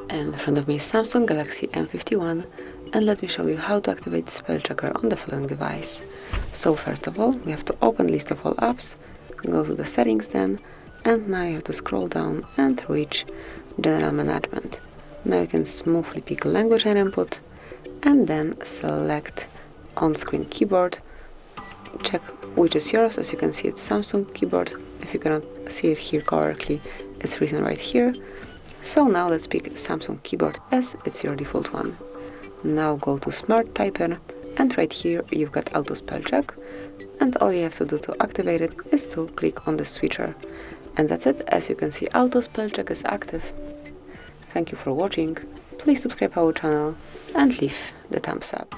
And in front of me is Samsung Galaxy M51, and let me show you how to activate spell checker on the following device. So first of all, we have to open list of all apps, go to the settings then, and now you have to scroll down and reach general management. Now you can smoothly pick language and input, and then select on-screen keyboard. Check which is yours. As you can see, it's Samsung keyboard. If you cannot see it here correctly, it's written right here. So now let's pick Samsung keyboard as it's your default one. Now go to Smart Typer, and right here you've got Auto Spell Check, and all you have to do to activate it is to click on the switcher. And that's it. As you can see, Auto Spell Check is active. Thank you for watching. Please subscribe our channel and leave the thumbs up.